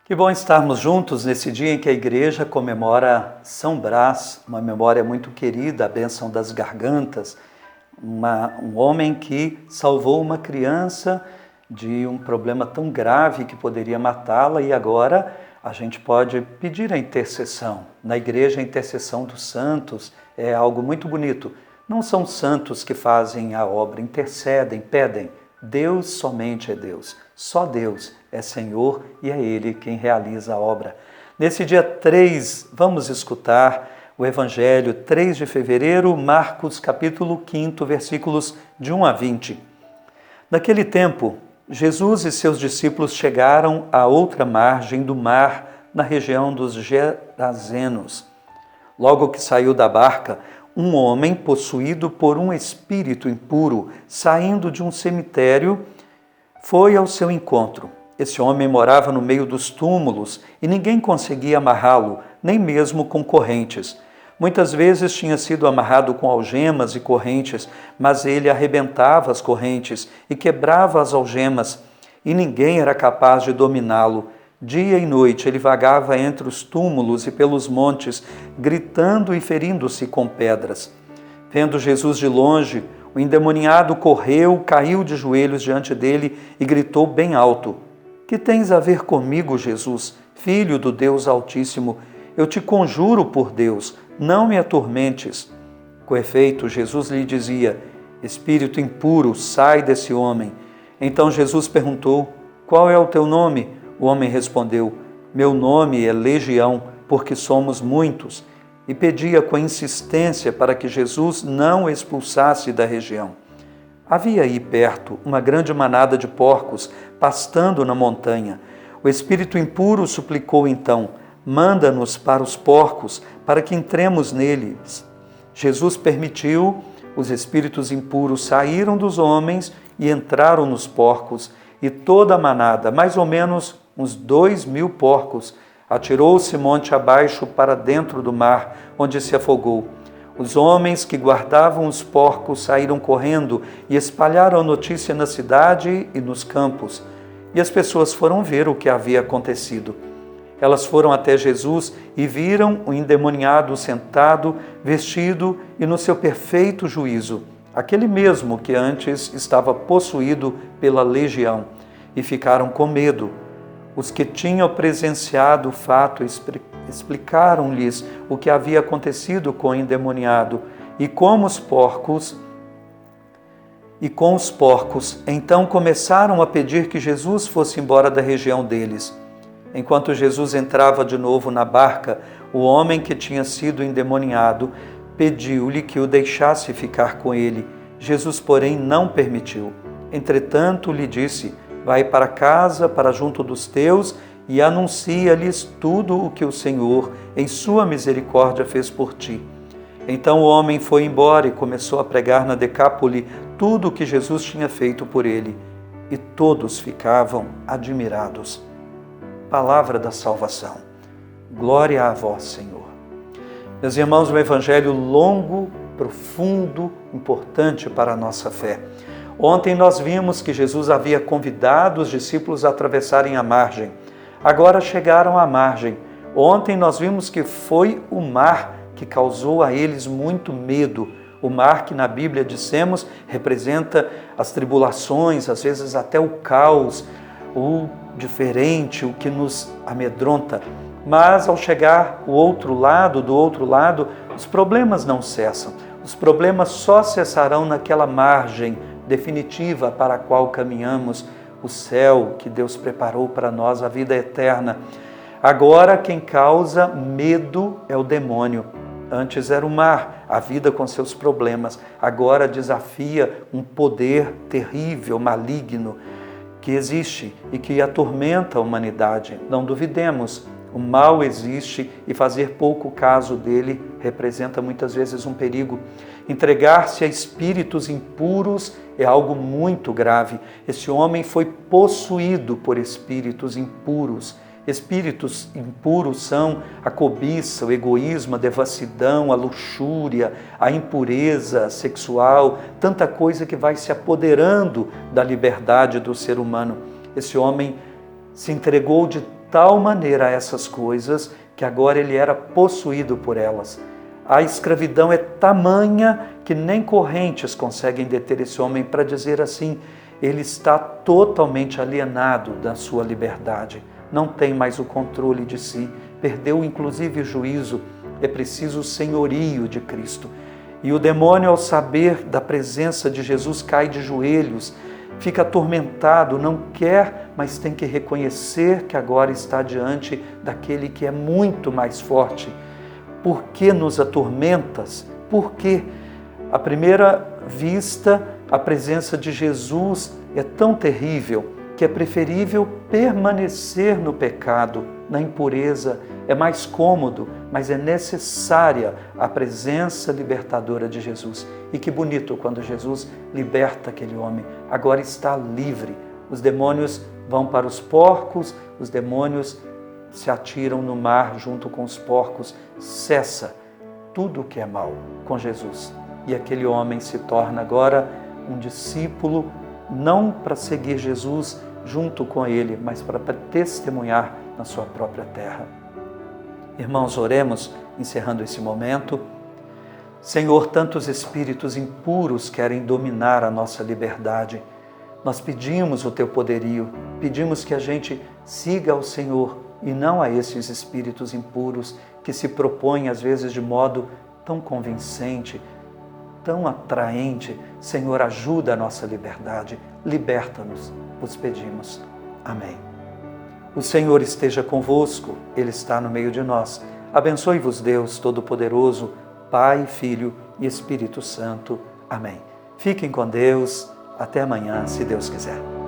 Que bom estarmos juntos nesse dia em que a igreja comemora São Brás, uma memória muito querida, a bênção das gargantas, um homem que salvou uma criança de um problema tão grave que poderia matá-la, e agora a gente pode pedir a intercessão. Na igreja, a intercessão dos santos é algo muito bonito. Não são santos que fazem a obra, intercedem, pedem. Deus somente é Deus. Só Deus é Senhor e é Ele quem realiza a obra. Nesse dia 3, vamos escutar o Evangelho, 3 de fevereiro, Marcos capítulo 5, versículos de 1 a 20. Naquele tempo, Jesus e seus discípulos chegaram à outra margem do mar, na região dos Gerazenos. Logo que saiu da barca, um homem possuído por um espírito impuro, saindo de um cemitério, foi ao seu encontro. Esse homem morava no meio dos túmulos e ninguém conseguia amarrá-lo, nem mesmo com correntes. Muitas vezes tinha sido amarrado com algemas e correntes, mas ele arrebentava as correntes e quebrava as algemas, e ninguém era capaz de dominá-lo. Dia e noite ele vagava entre os túmulos e pelos montes, gritando e ferindo-se com pedras. Vendo Jesus de longe, o endemoniado correu, caiu de joelhos diante dele e gritou bem alto: "Que tens a ver comigo, Jesus, Filho do Deus Altíssimo? Eu te conjuro por Deus, não me atormentes." Com efeito, Jesus lhe dizia: "Espírito impuro, sai desse homem." Então Jesus perguntou: "Qual é o teu nome?" O homem respondeu: "Meu nome é Legião, porque somos muitos." E pedia com insistência para que Jesus não o expulsasse da região. Havia aí perto uma grande manada de porcos pastando na montanha. O espírito impuro suplicou então: "Manda-nos para os porcos, para que entremos neles." Jesus permitiu, os espíritos impuros saíram dos homens e entraram nos porcos, e toda a manada, mais ou menos uns 2.000 porcos, atirou-se monte abaixo para dentro do mar, onde se afogou. Os homens que guardavam os porcos saíram correndo e espalharam a notícia na cidade e nos campos. E as pessoas foram ver o que havia acontecido. Elas foram até Jesus e viram o endemoniado sentado, vestido e no seu perfeito juízo, aquele mesmo que antes estava possuído pela legião, e ficaram com medo. Os que tinham presenciado o fato explicaram-lhes o que havia acontecido com o endemoniado e com os porcos. Então começaram a pedir que Jesus fosse embora da região deles. Enquanto Jesus entrava de novo na barca, o homem que tinha sido endemoniado pediu-lhe que o deixasse ficar com ele. Jesus, porém, não permitiu. Entretanto, lhe disse: "Vai para casa, para junto dos teus, e anuncia-lhes tudo o que o Senhor, em sua misericórdia, fez por ti." Então o homem foi embora e começou a pregar na Decápole tudo o que Jesus tinha feito por ele, e todos ficavam admirados. Palavra da salvação. Glória a vós, Senhor. Meus irmãos, um evangelho longo, profundo, importante para a nossa fé. Ontem nós vimos que Jesus havia convidado os discípulos a atravessarem a margem. Agora chegaram à margem. Ontem nós vimos que foi o mar que causou a eles muito medo. O mar que na Bíblia, dissemos, representa as tribulações, às vezes até o caos, o diferente, o que nos amedronta. Mas ao chegar do outro lado, os problemas não cessam. Os problemas só cessarão naquela margem definitiva para a qual caminhamos, o céu que Deus preparou para nós, a vida eterna. Agora quem causa medo é o demônio. Antes era o mar, a vida com seus problemas. Agora desafia um poder terrível, maligno, que existe e que atormenta a humanidade. Não duvidemos, o mal existe e fazer pouco caso dele representa muitas vezes um perigo. Entregar-se a espíritos impuros é algo muito grave. Esse homem foi possuído por espíritos impuros. Espíritos impuros são a cobiça, o egoísmo, a devassidão, a luxúria, a impureza sexual, tanta coisa que vai se apoderando da liberdade do ser humano. Esse homem se entregou de tal maneira essas coisas que agora ele era possuído por elas. A escravidão é tamanha que nem correntes conseguem deter esse homem, para dizer assim, ele está totalmente alienado da sua liberdade, não tem mais o controle de si, perdeu inclusive o juízo, é preciso o senhorio de Cristo. E o demônio, ao saber da presença de Jesus, cai de joelhos, fica atormentado, não quer, mas tem que reconhecer que agora está diante daquele que é muito mais forte. Por que nos atormentas? Por quê? À primeira vista, a presença de Jesus é tão terrível que é preferível permanecer no pecado, na impureza. É mais cômodo, mas é necessária a presença libertadora de Jesus. E que bonito quando Jesus liberta aquele homem. Agora está livre. Os demônios vão para os porcos, os demônios se atiram no mar junto com os porcos. Cessa tudo o que é mal com Jesus. E aquele homem se torna agora um discípulo, não para seguir Jesus junto com ele, mas para testemunhar na sua própria terra. Irmãos, oremos, encerrando esse momento. Senhor, tantos espíritos impuros querem dominar a nossa liberdade. Nós pedimos o Teu poderio, pedimos que a gente siga ao Senhor e não a esses espíritos impuros que se propõem, às vezes, de modo tão convincente, tão atraente. Senhor, ajuda a nossa liberdade, liberta-nos, vos pedimos. Amém. O Senhor esteja convosco, Ele está no meio de nós. Abençoe-vos Deus Todo-Poderoso, Pai, Filho e Espírito Santo. Amém. Fiquem com Deus. Até amanhã, se Deus quiser.